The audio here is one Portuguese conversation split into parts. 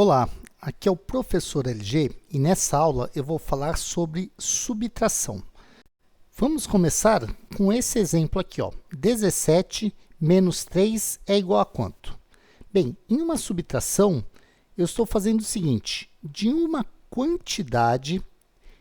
Olá, aqui é o professor LG e nessa aula eu vou falar sobre subtração. Vamos começar com esse exemplo aqui, ó. 17 menos 3 é igual a quanto? Bem, em uma subtração, eu estou fazendo o seguinte, de uma quantidade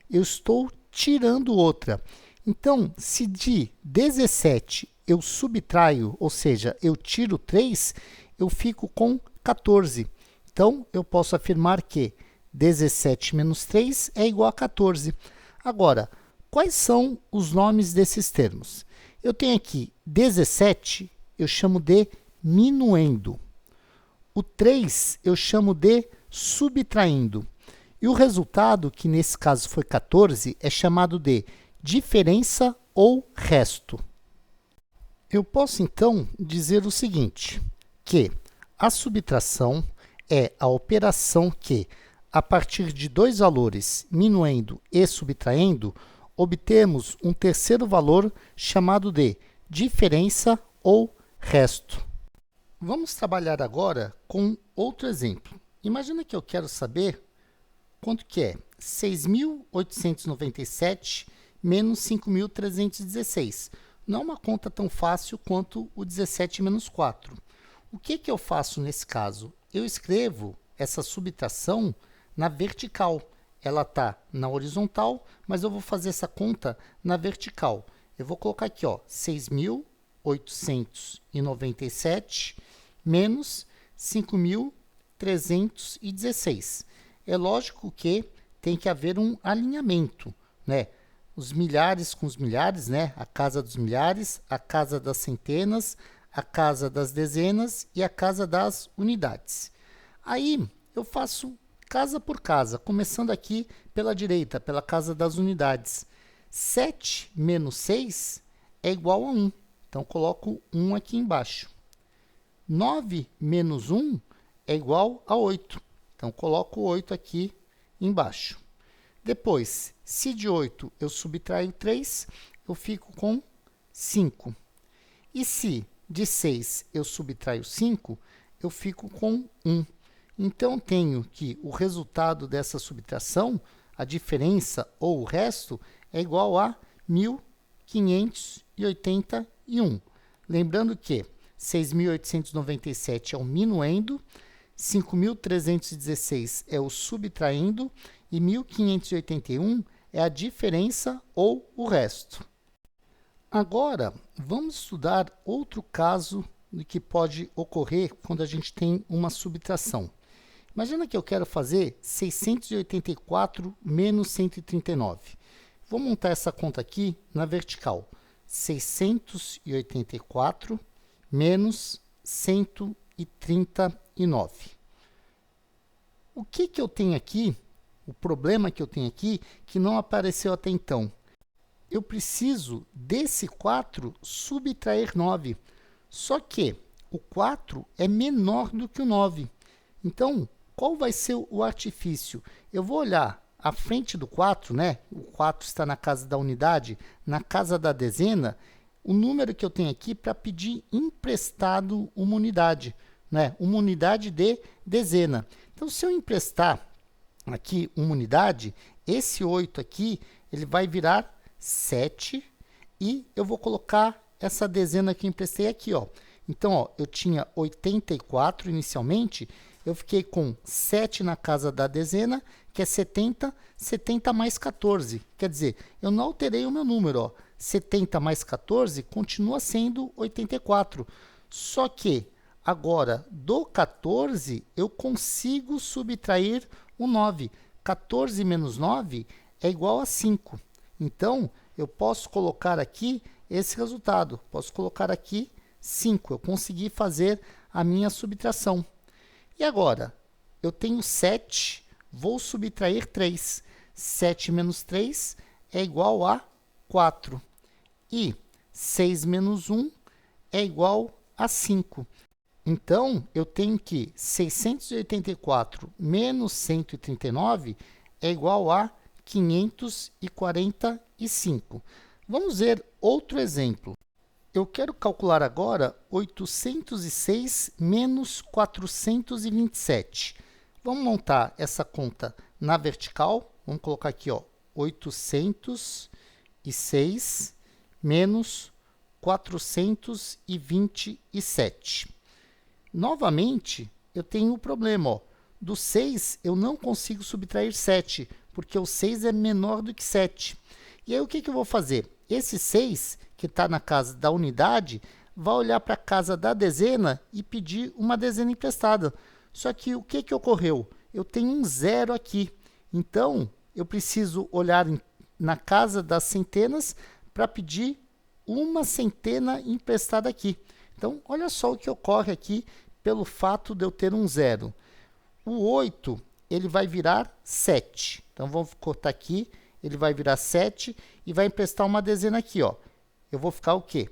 eu estou tirando outra. Então, se de 17 eu subtraio, ou seja, eu tiro 3, eu fico com 14. Então, eu posso afirmar que 17 menos 3 é igual a 14. Agora, quais são os nomes desses termos? Eu tenho aqui 17, eu chamo de minuendo. O 3 eu chamo de subtraindo. E o resultado, que nesse caso foi 14, é chamado de diferença ou resto. Eu posso, então, dizer o seguinte, que a subtração é a operação que, a partir de dois valores, minuendo e subtraindo, obtemos um terceiro valor chamado de diferença ou resto. Vamos trabalhar agora com outro exemplo. Imagina que eu quero saber quanto que é 6.897 menos 5.316. Não é uma conta tão fácil quanto o 17 menos 4. O que eu faço nesse caso? Eu escrevo essa subtração na vertical. Ela está na horizontal, mas eu vou fazer essa conta na vertical. Eu vou colocar aqui, ó, 6.897 menos 5.316. É lógico que tem que haver um alinhamento, né? Os milhares com os milhares, né? A casa dos milhares, a casa das centenas, a casa das dezenas e a casa das unidades. Aí, eu faço casa por casa, começando aqui pela direita, pela casa das unidades. 7 menos 6 é igual a 1. Então, coloco 1 aqui embaixo. 9 menos 1 é igual a 8. Então, coloco 8 aqui embaixo. Depois, se de 8 eu subtraio 3, eu fico com 5. E se de 6 eu subtraio 5, eu fico com 1. Então, tenho que o resultado dessa subtração, a diferença ou o resto, é igual a 1.581. Lembrando que 6.897 é o minuendo, 5.316 é o subtraindo e 1.581 é a diferença ou o resto. Agora, vamos estudar outro caso do que pode ocorrer quando a gente tem uma subtração. Imagina que eu quero fazer 684 menos 139. Vou montar essa conta aqui na vertical. 684 menos 139. O que eu tenho aqui, o problema que eu tenho aqui, que não apareceu até então? Eu preciso desse 4 subtrair 9. Só que o 4 é menor do que o 9. Então, qual vai ser o artifício? Eu vou olhar à frente do 4, né? O 4 está na casa da unidade, na casa da dezena, o número que eu tenho aqui para pedir emprestado uma unidade, né? Uma unidade de dezena. Então, se eu emprestar aqui uma unidade, esse 8 aqui, ele vai virar 7 e eu vou colocar essa dezena que eu emprestei aqui, ó. Então, ó, eu tinha 84 inicialmente, eu fiquei com 7 na casa da dezena, que é 70, 70 mais 14. Quer dizer, eu não alterei o meu número, ó. 70 mais 14 continua sendo 84. Só que agora, do 14, eu consigo subtrair o 9. 14 menos 9 é igual a 5. Então, eu posso colocar aqui esse resultado. Posso colocar aqui 5. Eu consegui fazer a minha subtração. E agora, eu tenho 7, vou subtrair 3. 7 menos 3 é igual a 4. E 6 menos 1 é igual a 5. Então, eu tenho que 684 menos 139 é igual a 545. Vamos ver outro exemplo. Eu quero calcular agora 806 menos 427. Vamos montar essa conta na vertical. Vamos colocar aqui, ó, 806 menos 427. Novamente, eu tenho um problema, ó. Do 6, eu não consigo subtrair 7, porque o 6 é menor do que 7. E aí, o que eu vou fazer? Esse 6, que está na casa da unidade, vai olhar para a casa da dezena e pedir uma dezena emprestada. Só que o que ocorreu? Eu tenho um 0 aqui. Então, eu preciso olhar na casa das centenas para pedir uma centena emprestada aqui. Então, olha só o que ocorre aqui pelo fato de eu ter um 0. O 8, ele vai virar 7. Então, vamos cortar aqui, ele vai virar 7 e vai emprestar uma dezena aqui, ó. Eu vou ficar o quê?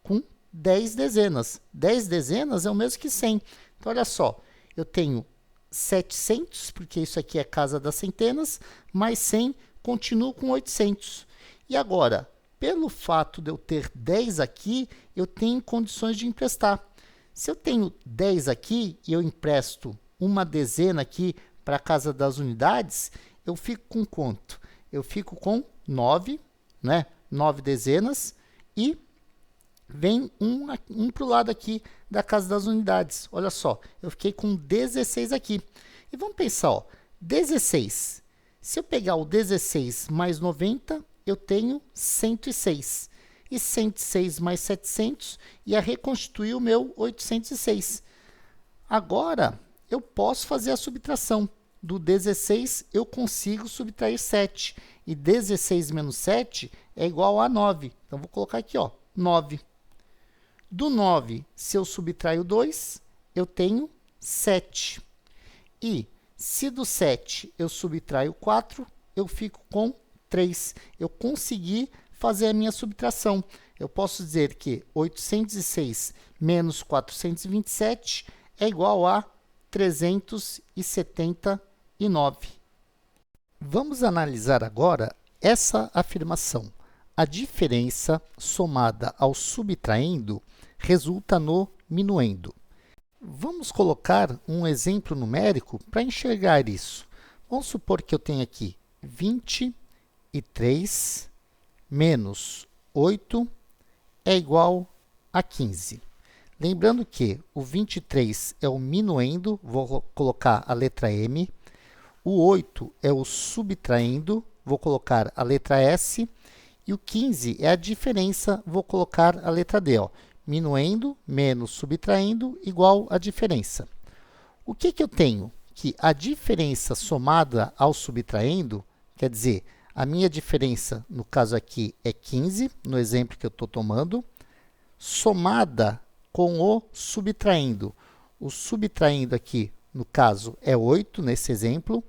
Com 10 dezenas. 10 dezenas é o mesmo que 100. Então, olha só, eu tenho 700, porque isso aqui é casa das centenas, mais 100, continuo com 800. E agora, pelo fato de eu ter 10 aqui, eu tenho condições de emprestar. Se eu tenho 10 aqui e eu empresto uma dezena aqui para a casa das unidades, eu fico com quanto? Eu fico com 9, né? 9 dezenas e vem um para o lado aqui da casa das unidades. Olha só, eu fiquei com 16 aqui. E vamos pensar, ó, 16. Se eu pegar o 16 mais 90, eu tenho 106. E 106 mais 700 ia reconstituir o meu 806. Agora, eu posso fazer a subtração. Do 16, eu consigo subtrair 7. E 16 menos 7 é igual a 9. Então, vou colocar aqui, ó, 9. Do 9, se eu subtraio 2, eu tenho 7. E se do 7 eu subtraio 4, eu fico com 3. Eu consegui fazer a minha subtração. Eu posso dizer que 806 menos 427 é igual a 379. Vamos analisar agora essa afirmação. A diferença somada ao subtraindo resulta no minuendo. Vamos colocar um exemplo numérico para enxergar isso. Vamos supor que eu tenho aqui 23 menos 8 é igual a 15. Lembrando que o 23 é o minuendo, vou colocar a letra M. O 8 é o subtraindo, vou colocar a letra S. E o 15 é a diferença, vou colocar a letra D. Ó. Minuendo menos subtraindo igual a diferença. O que eu tenho? Que a diferença somada ao subtraindo, quer dizer, a minha diferença, no caso aqui, é 15, no exemplo que eu estou tomando, somada com o subtraindo. O subtraindo aqui, no caso, é 8, nesse exemplo,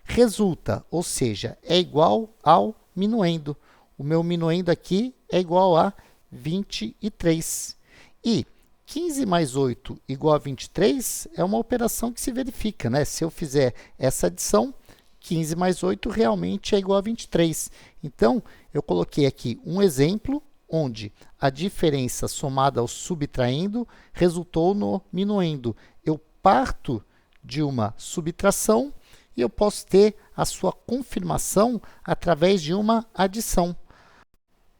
resulta, ou seja, é igual ao minuendo. O meu minuendo aqui é igual a 23. E 15 mais 8 igual a 23 é uma operação que se verifica, né? Se eu fizer essa adição, 15 mais 8 realmente é igual a 23. Então, eu coloquei aqui um exemplo onde a diferença somada ao subtraindo resultou no minuendo. Eu parto de uma subtração e eu posso ter a sua confirmação através de uma adição.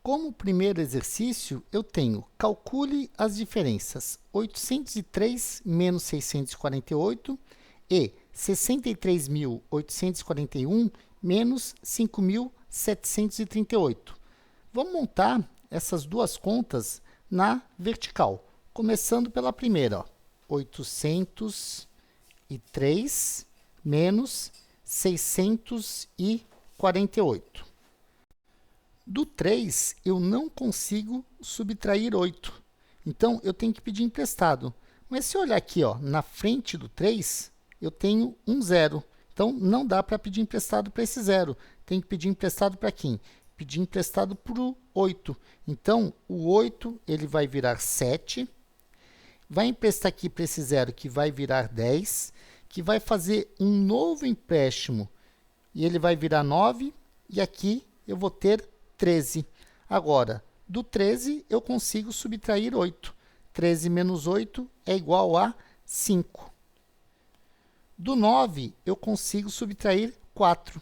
Como primeiro exercício, eu tenho, calcule as diferenças 803 menos 648 e 63.841 menos 5.738. Vamos montar essas duas contas na vertical, começando pela primeira, ó, 803 menos 648. Do 3, eu não consigo subtrair 8. Então, eu tenho que pedir emprestado. Mas se eu olhar aqui, ó, na frente do 3, eu tenho um 0. Então, não dá para pedir emprestado para esse 0. Tem que pedir emprestado para quem? Pedir emprestado para o 8. Então, o 8 ele vai virar 7. Vai emprestar aqui para esse 0, que vai virar 10. Que vai fazer um novo empréstimo. E ele vai virar 9. E aqui eu vou ter 13. Agora, do 13, eu consigo subtrair 8. 13 menos 8 é igual a 5. Do 9, eu consigo subtrair 4.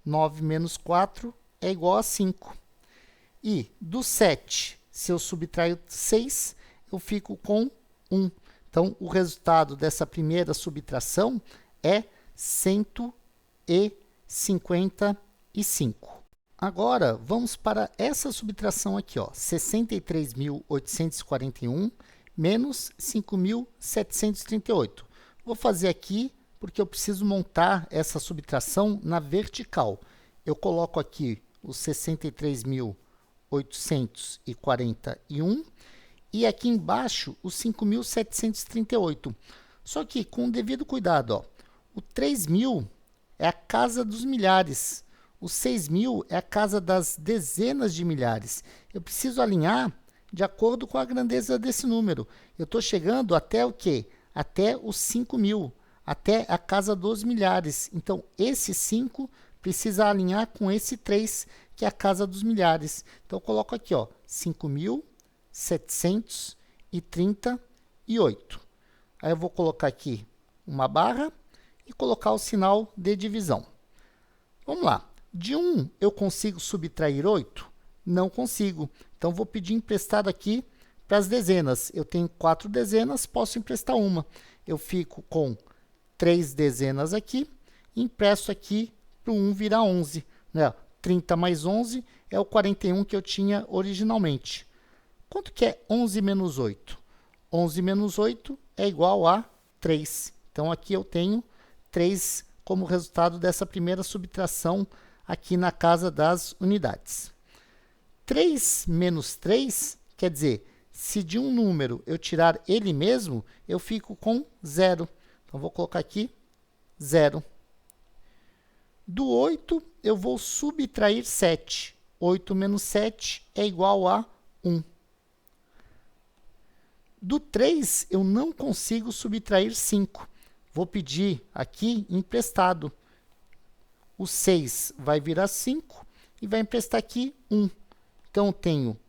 9 menos 4 é igual a 5. E do 7, se eu subtrair 6, eu fico com 1. Então, o resultado dessa primeira subtração é 155. Agora, vamos para essa subtração aqui, ó, 63.841 menos 5.738. Vou fazer aqui porque eu preciso montar essa subtração na vertical. Eu coloco aqui os 63.841 e aqui embaixo os 5.738. Só que com o devido cuidado, ó, o 3.000 é a casa dos milhares. O 6.000 é a casa das dezenas de milhares. Eu preciso alinhar de acordo com a grandeza desse número. Eu estou chegando até o quê? Até os 5.000, até a casa dos milhares. Então, esse 5 precisa alinhar com esse 3, que é a casa dos milhares. Então, eu coloco aqui, ó, 5.738. Aí eu vou colocar aqui uma barra e colocar o sinal de divisão. Vamos lá. De 1, eu consigo subtrair 8? Não consigo. Então, vou pedir emprestado aqui para as dezenas. Eu tenho 4 dezenas, posso emprestar uma. Eu fico com 3 dezenas aqui e empresto aqui para o 1 virar 11. Né? 30 mais 11 é o 41 que eu tinha originalmente. Quanto que é 11 menos 8? 11 menos 8 é igual a 3. Então, aqui eu tenho 3 como resultado dessa primeira subtração aqui na casa das unidades. 3 menos 3, quer dizer, se de um número eu tirar ele mesmo, eu fico com 0. Então, vou colocar aqui 0. Do 8, eu vou subtrair 7. 8 menos 7 é igual a 1. Do 3, eu não consigo subtrair 5. Vou pedir aqui emprestado. O 6 vai virar 5 e vai emprestar aqui 1. Então, eu tenho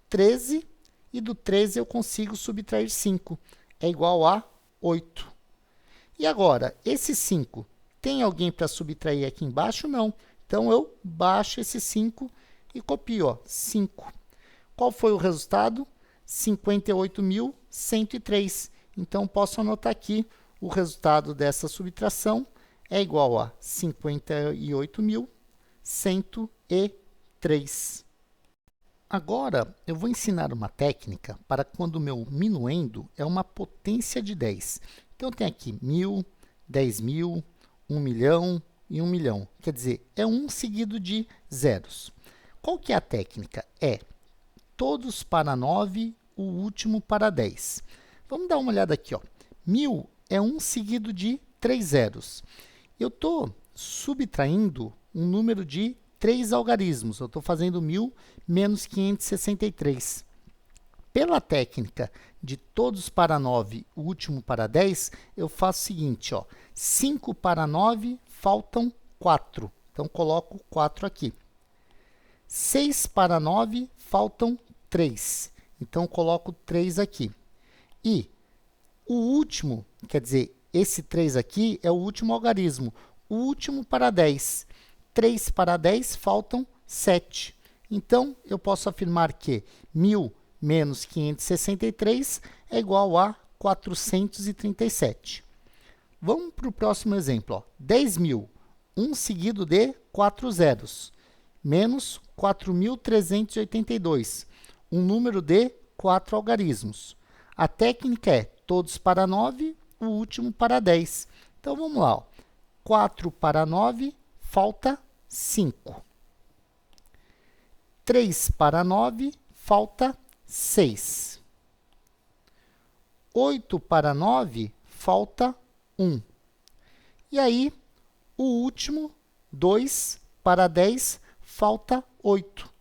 13 e do 13 eu consigo subtrair 5. É igual a 8. E agora, esse 5, tem alguém para subtrair aqui embaixo? Não. Então, eu baixo esse 5 e copio, ó, 5. Qual foi o resultado? 58.103. Então, posso anotar aqui o resultado dessa subtração é igual a 58.103. Agora, eu vou ensinar uma técnica para quando o meu minuendo é uma potência de 10. Então, eu tenho aqui 1.000, 10.000, 1 milhão e 1 milhão. Quer dizer, é um seguido de zeros. Qual que é a técnica? É todos para 9, o último para 10. Vamos dar uma olhada aqui, ó. 1.000 é um seguido de 3 zeros. Eu estou subtraindo um número de 3 algarismos. Eu estou fazendo 1.000 menos 563. Pela técnica de todos para 9, o último para 10, eu faço o seguinte, ó, 5 para 9, faltam 4. Então, coloco 4 aqui. 6 para 9, faltam 3. Então, coloco 3 aqui. E o último, quer dizer, esse 3 aqui é o último algarismo. O último para 10. 3 para 10, faltam 7. Então, eu posso afirmar que 1.000 menos 563 é igual a 437. Vamos para o próximo exemplo. Ó. 10.000, um seguido de 4 zeros, menos 4.382, um número de 4 algarismos. A técnica é todos para 9, o último para 10. Então, vamos lá. Ó. 4 para 9, falta 5. 3 para 9, falta 6. 8 para 9, falta 1. E aí, o último, 2 para 10, falta 8.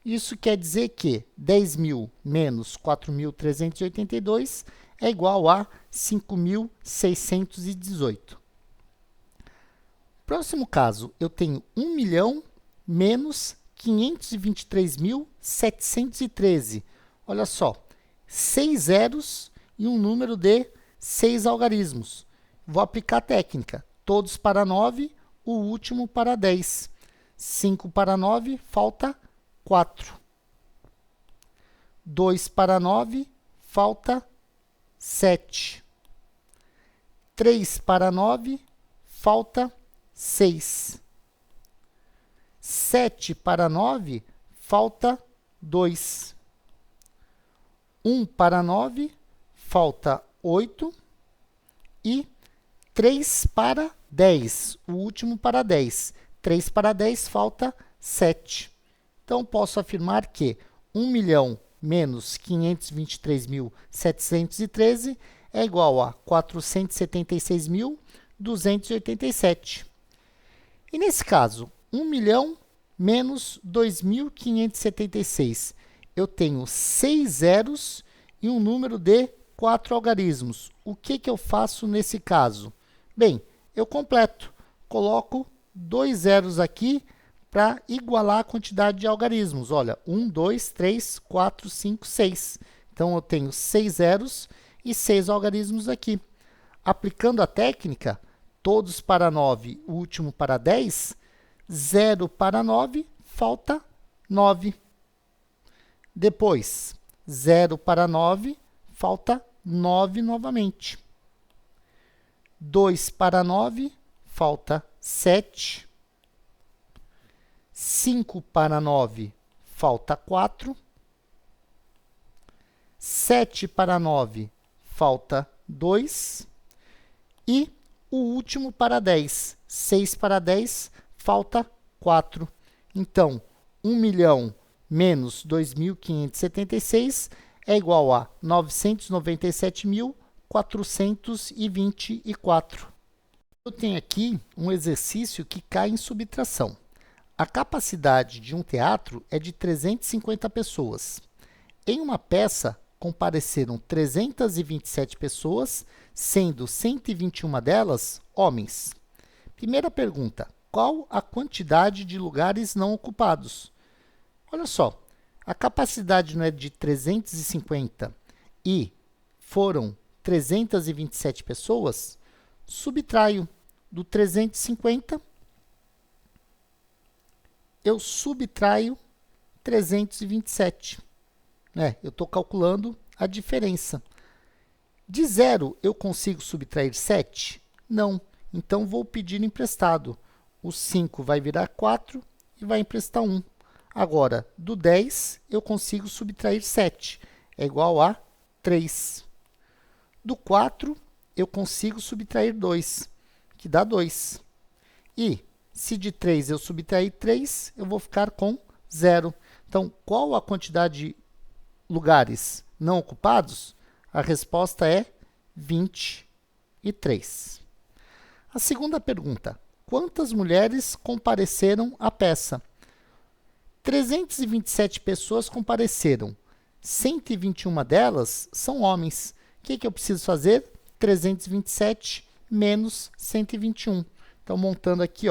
Isso quer dizer que 10.000 menos 4.382 é igual a 5.618. Próximo caso, eu tenho 1 milhão menos 523.713. Olha só, 6 zeros e um número de 6 algarismos. Vou aplicar a técnica. Todos para 9, o último para 10. 5 para 9, falta 4. 2 para 9, falta 7. 3 para 9, falta 6. 7 para 9, falta 2. 1 para 9, falta 8. E 3 para 10, o último para 10. 3 para 10, falta 7. Então, posso afirmar que 1 milhão menos 523.713 é igual a 476.287. E nesse caso, 1 milhão menos 2.576. Eu tenho 6 zeros e um número de 4 algarismos. O que eu faço nesse caso? Bem, eu completo. Coloco 2 zeros aqui para igualar a quantidade de algarismos. Olha, 1, 2, 3, 4, 5, 6. Então, eu tenho 6 zeros e 6 algarismos aqui. Aplicando a técnica, todos para 9, o último para 10, 0 para 9, falta 9. Depois, 0 para 9, falta 9 novamente. 2 para 9, falta 7. 5 para 9, falta 4. 7 para 9, falta 2. E o último para 10. 6 para 10, falta 4. Então, 1 milhão menos 2.576 é igual a 997.424. Eu tenho aqui um exercício que cai em subtração. A capacidade de um teatro é de 350 pessoas. Em uma peça, compareceram 327 pessoas, sendo 121 delas homens. Primeira pergunta: qual a quantidade de lugares não ocupados? Olha só, a capacidade não é de 350 e foram 327 pessoas? Subtraio do 350, eu subtraio 327. Eu estou calculando a diferença. De 0, eu consigo subtrair 7? Não. Então, vou pedir emprestado. O 5 vai virar 4 e vai emprestar 1. Agora, do 10, eu consigo subtrair 7. É igual a 3. Do 4, eu consigo subtrair 2, que dá 2. E, se de 3 eu subtrair 3, eu vou ficar com 0. Então, qual a quantidade de lugares não ocupados? A resposta é 23. A segunda pergunta: quantas mulheres compareceram à peça? 327 pessoas compareceram. 121 delas são homens. O que eu preciso fazer? 327 menos 121. Então, montando aqui,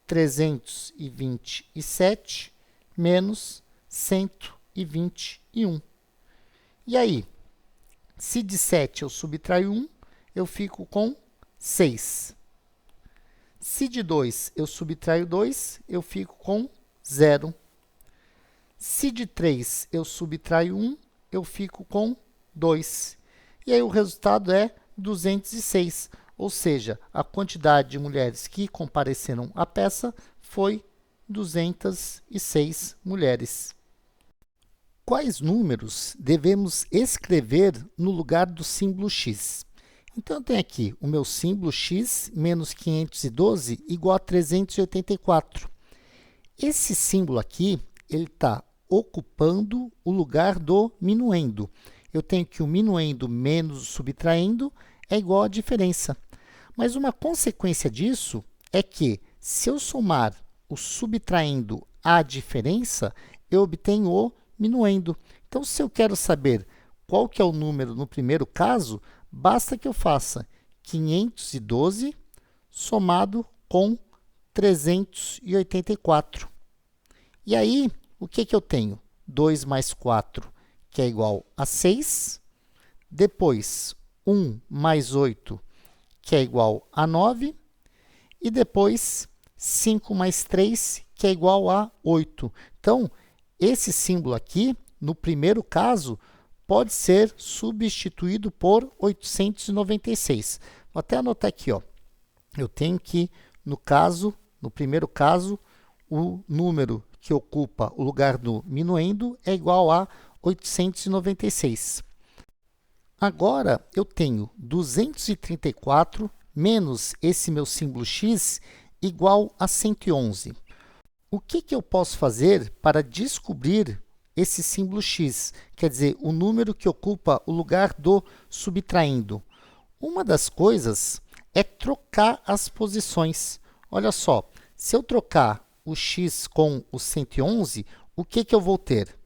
327 menos 121. E aí, se de 7 eu subtraio 1, eu fico com 6. Se de 2 eu subtraio 2, eu fico com 0. Se de 3 eu subtraio 1, eu fico com 2. E aí o resultado é 206. Ou seja, a quantidade de mulheres que compareceram à peça foi 206 mulheres. Quais números devemos escrever no lugar do símbolo x? Então, eu tenho aqui o meu símbolo x menos 512 igual a 384. Esse símbolo aqui, ele está ocupando o lugar do minuendo. Eu tenho que o minuendo menos o subtraendo é igual à diferença. Mas uma consequência disso é que, se eu somar o subtraindo à diferença, eu obtenho o minuendo. Então, se eu quero saber qual que é o número no primeiro caso, basta que eu faça 512 somado com 384. E aí, o que eu tenho? 2 mais 4, que é igual a 6. Depois, 1 mais 8, que é igual a 9, e depois 5 mais 3, que é igual a 8. Então, esse símbolo aqui, no primeiro caso, pode ser substituído por 896. Vou até anotar aqui, ó. Eu tenho que, no primeiro caso, o número que ocupa o lugar do minuendo é igual a 896. Agora, eu tenho 234 menos esse meu símbolo x igual a 111. O que eu posso fazer para descobrir esse símbolo x? Quer dizer, o número que ocupa o lugar do subtraindo. Uma das coisas é trocar as posições. Olha só, se eu trocar o x com o 111, o que eu vou ter?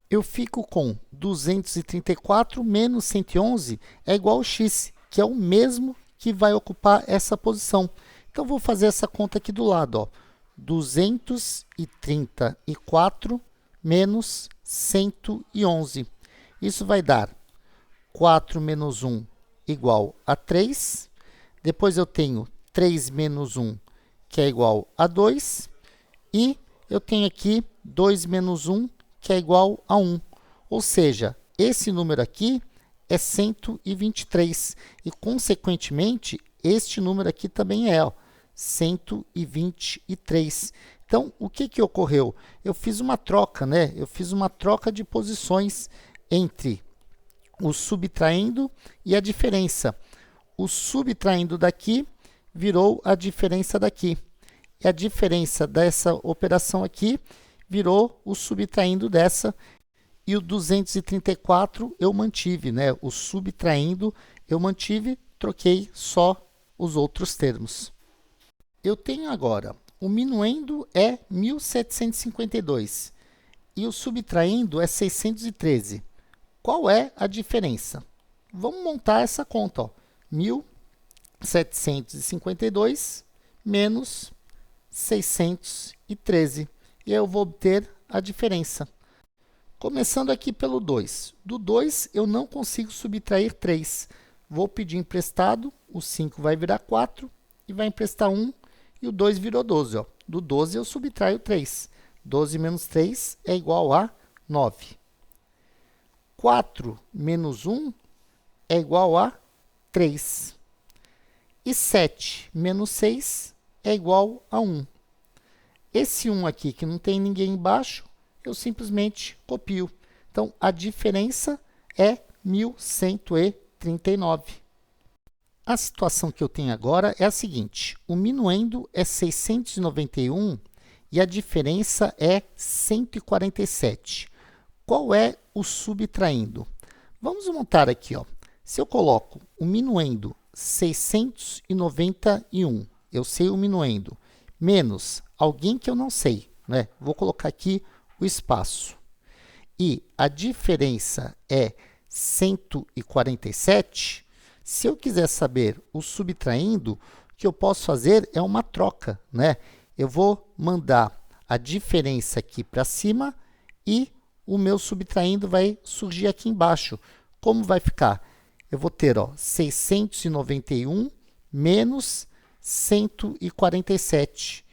Eu fico com 234 menos 111 é igual a x, que é o mesmo que vai ocupar essa posição. Então, vou fazer essa conta aqui do lado, ó. 234 menos 111. Isso vai dar 4 menos 1 igual a 3. Depois eu tenho 3 menos 1, que é igual a 2. E eu tenho aqui 2 menos 1, que é igual a 1. Ou seja, esse número aqui é 123. E, consequentemente, este número aqui também é, ó, 123. Então, o que ocorreu? Eu fiz uma troca, né? Eu fiz uma troca de posições entre o subtraindo e a diferença. O subtraindo daqui virou a diferença daqui. E a diferença dessa operação aqui virou o subtraindo dessa. E o 234 eu mantive, né? O subtraindo eu mantive, troquei só os outros termos. Eu tenho agora, o minuendo é 1752 e o subtraindo é 613. Qual é a diferença? Vamos montar essa conta, ó. 1752 menos 613. E aí eu vou obter a diferença. Começando aqui pelo 2. Do 2, eu não consigo subtrair 3. Vou pedir emprestado, o 5 vai virar 4, e vai emprestar 1, e o 2 virou 12. Ó. Do 12, eu subtraio 3. 12 menos 3 é igual a 9. 4 menos 1 é igual a 3. E 7 menos 6 é igual a 1. Esse 1 aqui, que não tem ninguém embaixo, eu simplesmente copio. Então, a diferença é 1139. A situação que eu tenho agora é a seguinte. O minuendo é 691 e a diferença é 147. Qual é o subtraindo? Vamos montar aqui, ó. Se eu coloco o minuendo 691, eu sei o minuendo, menos alguém que eu não sei, né? Vou colocar aqui o espaço. E a diferença é 147. Se eu quiser saber o subtraindo, o que eu posso fazer é uma troca, né? Eu vou mandar a diferença aqui para cima e o meu subtraindo vai surgir aqui embaixo. Como vai ficar? Eu vou ter, ó, 691 menos 147.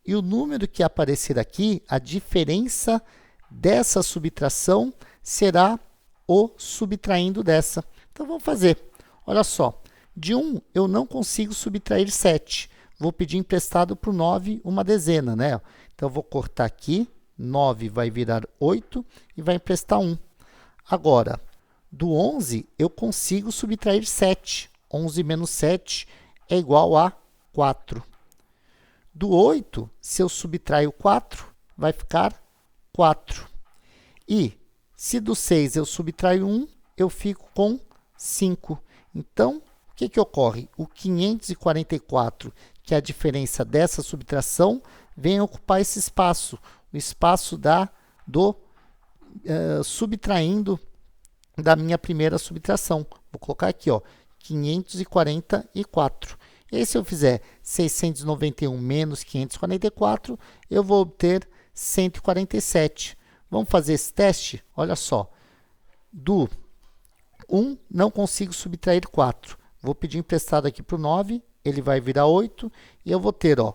E o número que aparecer aqui, a diferença dessa subtração será o subtraindo dessa. Então, vamos fazer. Olha só, de 1 eu não consigo subtrair 7. Vou pedir emprestado para o 9 uma dezena, né? Então, eu vou cortar aqui, 9 vai virar 8 e vai emprestar 1. Agora, do 11 eu consigo subtrair 7. 11 menos 7 é igual a 4. Do 8, se eu subtraio 4, vai ficar 4. E se do 6 eu subtraio 1, eu fico com 5. Então, o que ocorre? O 544, que é a diferença dessa subtração, vem ocupar esse espaço, o espaço do subtraindo da minha primeira subtração. Vou colocar aqui, ó, 544. E aí, se eu fizer 691 menos 544, eu vou obter 147. Vamos fazer esse teste? Olha só. Do 1, não consigo subtrair 4. Vou pedir emprestado aqui para o 9, ele vai virar 8, e eu vou ter, ó,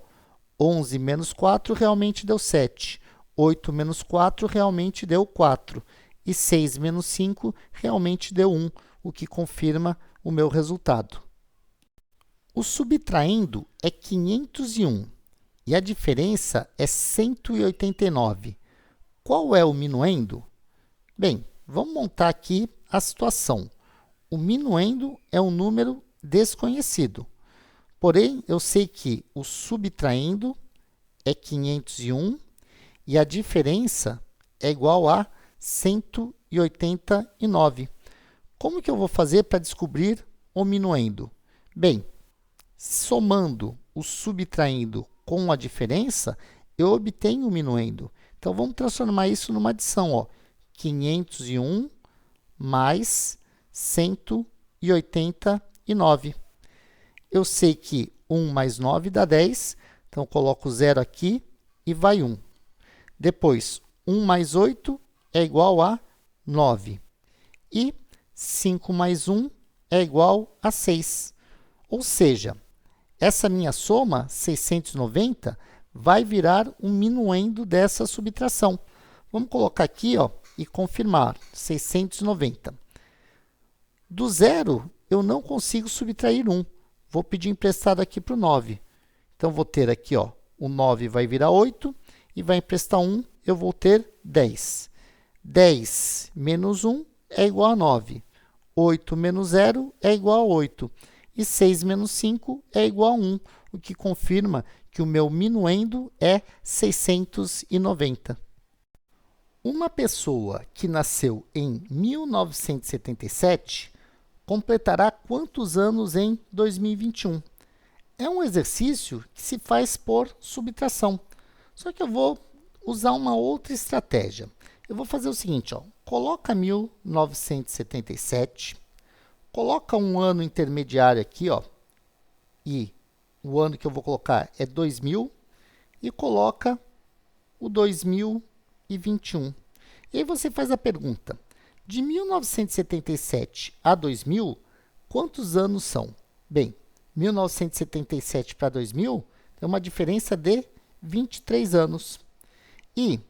11 menos 4 realmente deu 7. 8 menos 4 realmente deu 4. E 6 menos 5 realmente deu 1, o que confirma o meu resultado. O subtraindo é 501 e a diferença é 189. Qual é o minuendo? Bem, vamos montar aqui a situação. O minuendo é um número desconhecido. Porém, eu sei que o subtraindo é 501 e a diferença é igual a 189. Como que eu vou fazer para descobrir o minuendo? Bem, somando o subtraindo com a diferença, eu obtenho o minuendo. Então, vamos transformar isso numa adição. Ó. 501 mais 189. Eu sei que 1 mais 9 dá 10, então coloco 0 aqui e vai 1. Depois, 1 mais 8 é igual a 9. E 5 mais 1 é igual a 6. Ou seja, essa minha soma, 690, vai virar um minuendo dessa subtração. Vamos colocar aqui, ó, e confirmar, 690. Do 0, eu não consigo subtrair 1. Vou pedir emprestado aqui para o 9. Então, vou ter aqui, ó, o 9 vai virar 8, e vai emprestar 1, eu vou ter 10. 10 menos 1 é igual a 9. 8 menos 0 é igual a 8. E 6 menos 5 é igual a 1, o que confirma que o meu minuendo é 690. Uma pessoa que nasceu em 1977 completará quantos anos em 2021? É um exercício que se faz por subtração. Só que eu vou usar uma outra estratégia. Eu vou fazer o seguinte, ó, coloca 1977, coloca um ano intermediário aqui, ó, e o ano que eu vou colocar é 2000, e coloca o 2021. E aí você faz a pergunta, de 1977 a 2000, quantos anos são? Bem, 1977 para 2000 é uma diferença de 23 anos. E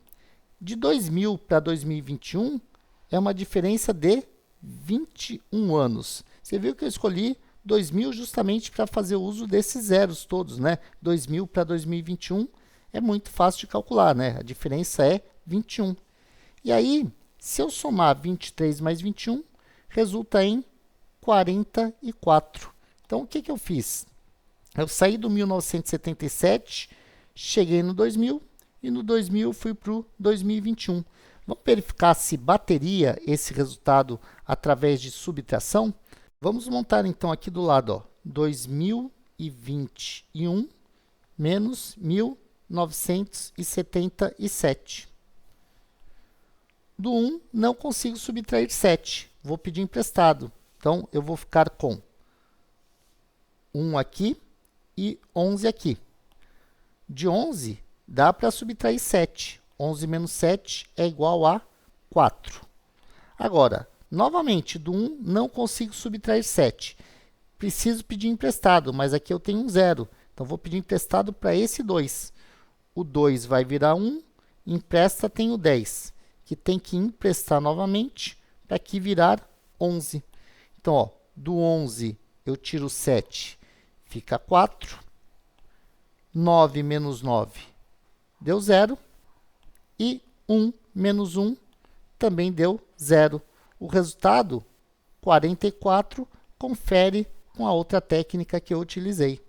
de 2000 para 2021 é uma diferença de 21 anos. Você viu que eu escolhi 2000 justamente para fazer uso desses zeros todos, né? 2000 para 2021 é muito fácil de calcular, né? A diferença é 21. E aí, se eu somar 23 mais 21, resulta em 44. Então, o que eu fiz? Eu saí do 1977, cheguei no 2000, e no 2000 fui para o 2021. Vamos verificar se bateria esse resultado através de subtração? Vamos montar então aqui do lado, ó, 2021 menos 1977. Do 1, não consigo subtrair 7. Vou pedir emprestado. Então, eu vou ficar com 1 aqui e 11 aqui. De 11, dá para subtrair 7. 11 menos 7 é igual a 4. Agora, novamente, do 1 não consigo subtrair 7. Preciso pedir emprestado, mas aqui eu tenho um 0. Então, vou pedir emprestado para esse 2. O 2 vai virar 1, empresta tem o 10, que tem que emprestar novamente para aqui virar 11. Então, ó, do 11 eu tiro 7, fica 4. 9 menos 9 deu 0. E 1 menos 1 também deu 0. O resultado, 44, confere com a outra técnica que eu utilizei.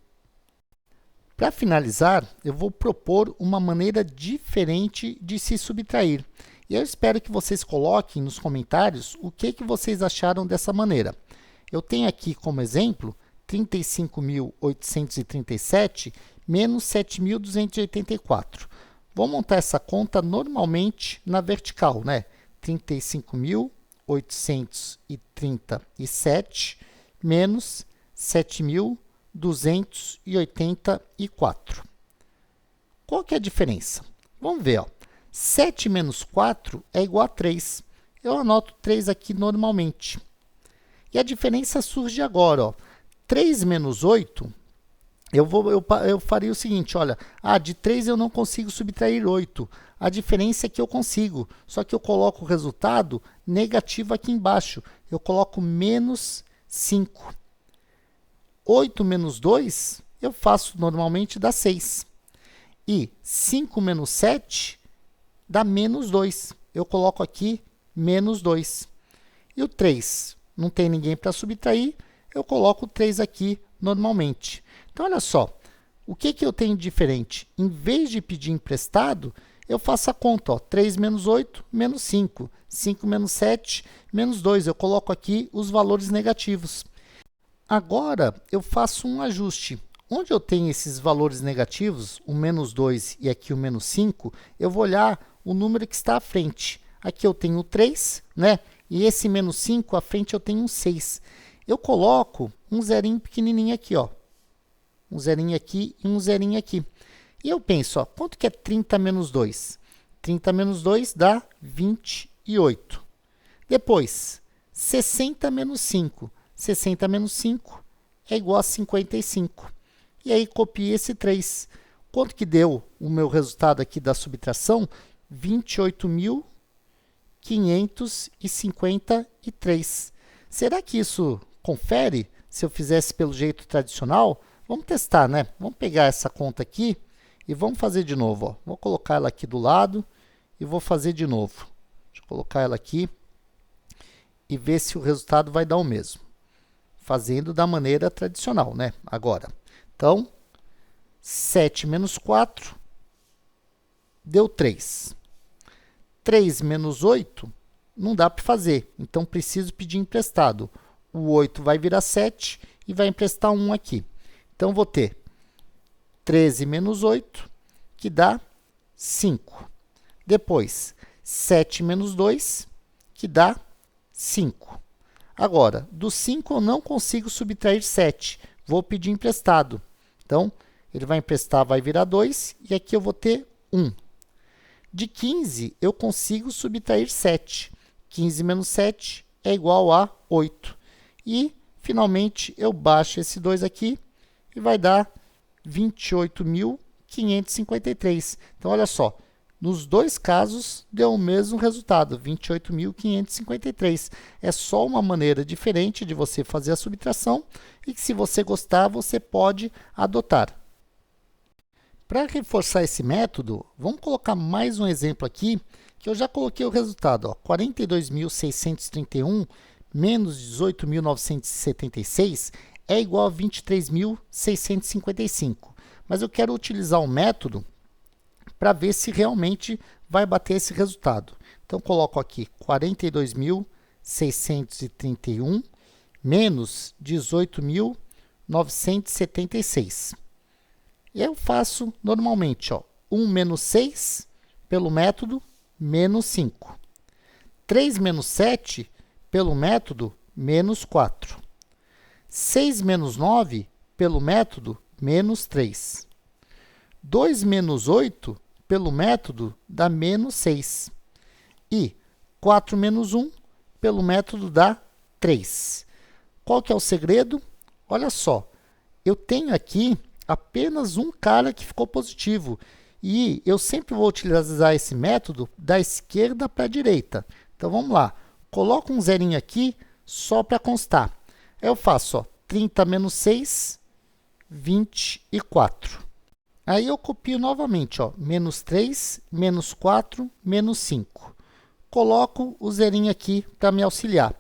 Para finalizar, eu vou propor uma maneira diferente de se subtrair. E eu espero que vocês coloquem nos comentários o que vocês acharam dessa maneira. Eu tenho aqui como exemplo 35.837 menos 7.284. Vou montar essa conta normalmente na vertical, né? 35.837 menos 7.284. Qual que é a diferença? Vamos ver, ó. 7 menos 4 é igual a 3. Eu anoto 3 aqui normalmente. E a diferença surge agora, ó. 3 menos 8, eu faria o seguinte, olha, de 3 eu não consigo subtrair 8. A diferença é que eu consigo, só que eu coloco o resultado negativo aqui embaixo. Eu coloco menos 5. 8 menos 2, eu faço normalmente, dá 6. E 5 menos 7 dá menos 2. Eu coloco aqui menos 2. E o 3, não tem ninguém para subtrair, eu coloco o 3 aqui normalmente. Então, olha só, o que eu tenho de diferente? Em vez de pedir emprestado, eu faço a conta, ó, 3 menos 8, menos 5. 5 menos 7, menos 2. Eu coloco aqui os valores negativos. Agora, eu faço um ajuste. Onde eu tenho esses valores negativos, o menos 2 e aqui o menos 5, eu vou olhar o número que está à frente. Aqui eu tenho 3, né? E esse menos 5, à frente eu tenho um 6. Eu coloco um zerinho pequenininho aqui, ó. Um zerinho aqui e um zerinho aqui. E eu penso, ó, quanto que é 30 menos 2? 30 menos 2 dá 28. Depois, 60 menos 5. 60 menos 5 é igual a 55. E aí, copio esse 3. Quanto que deu o meu resultado aqui da subtração? 28.553. Será que isso confere se eu fizesse pelo jeito tradicional? Vamos testar, né? Vamos pegar essa conta aqui e vamos fazer de novo, ó. Vou colocar ela aqui do lado e vou fazer de novo. Deixa eu colocar ela aqui e ver se o resultado vai dar o mesmo. Fazendo da maneira tradicional, né? Agora, então, 7 menos 4 deu 3. 3 menos 8 não dá para fazer, então preciso pedir emprestado. O 8 vai virar 7 e vai emprestar 1 aqui. Então, vou ter 13 menos 8, que dá 5. Depois, 7 menos 2, que dá 5. Agora, do 5 eu não consigo subtrair 7. Vou pedir emprestado. Então, ele vai emprestar, vai virar 2, e aqui eu vou ter 1. De 15, eu consigo subtrair 7. 15 menos 7 é igual a 8. E, finalmente, eu baixo esse 2 aqui e vai dar 28.553. Então, olha só, nos dois casos deu o mesmo resultado, 28.553. É só uma maneira diferente de você fazer a subtração e que, se você gostar, você pode adotar. Para reforçar esse método, vamos colocar mais um exemplo aqui, que eu já coloquei o resultado, 42.631 menos 18.976 é igual a 23.655. Mas eu quero utilizar um método para ver se realmente vai bater esse resultado. Então, coloco aqui 42.631 menos 18.976. E aí eu faço normalmente, 1 menos 6 pelo método, menos 5. 3 menos 7 pelo método, menos 4. 6 menos 9 pelo método, menos 3. 2 menos 8 pelo método dá menos 6. E 4 menos 1 pelo método dá 3. Qual que é o segredo? Olha só, eu tenho aqui apenas um cara que ficou positivo. E eu sempre vou utilizar esse método da esquerda para a direita. Então, vamos lá. Coloco um zerinho aqui só para constar. Aí eu faço 30 menos 6, 24. Aí eu copio novamente, menos 3, menos 4, menos 5. Coloco o zerinho aqui para me auxiliar.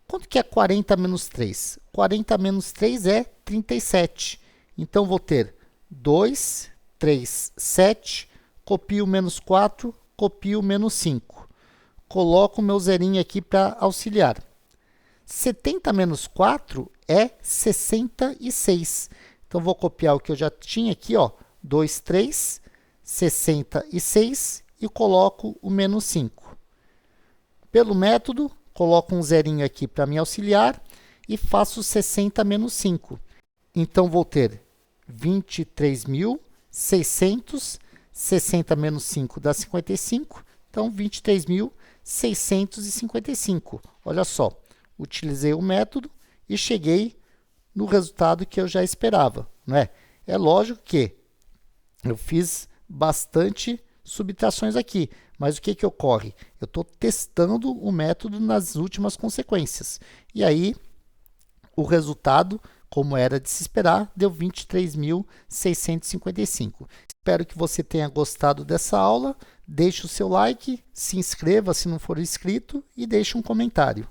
Quanto que é 40 menos 3? 40 menos 3 é 37. Então, vou ter 2, 3, 7, copio o menos 4, copio o menos 5. Coloco o meu zerinho aqui para auxiliar. 70 menos 4 é 66. Então, vou copiar o que eu já tinha aqui, 2, 3, 66 e coloco o menos 5. Pelo método, coloco um zerinho aqui para me auxiliar e faço 60 menos 5. Então, vou ter 23.600, 60 menos 5 dá 55, então 23.655. Olha só, utilizei o método e cheguei no resultado que eu já esperava, não é? É lógico que eu fiz bastante subtrações aqui, mas o que ocorre? Eu estou testando o método nas últimas consequências. E aí, o resultado, como era de se esperar, deu 23.655. Espero que você tenha gostado dessa aula. Deixe o seu like, se inscreva se não for inscrito e deixe um comentário.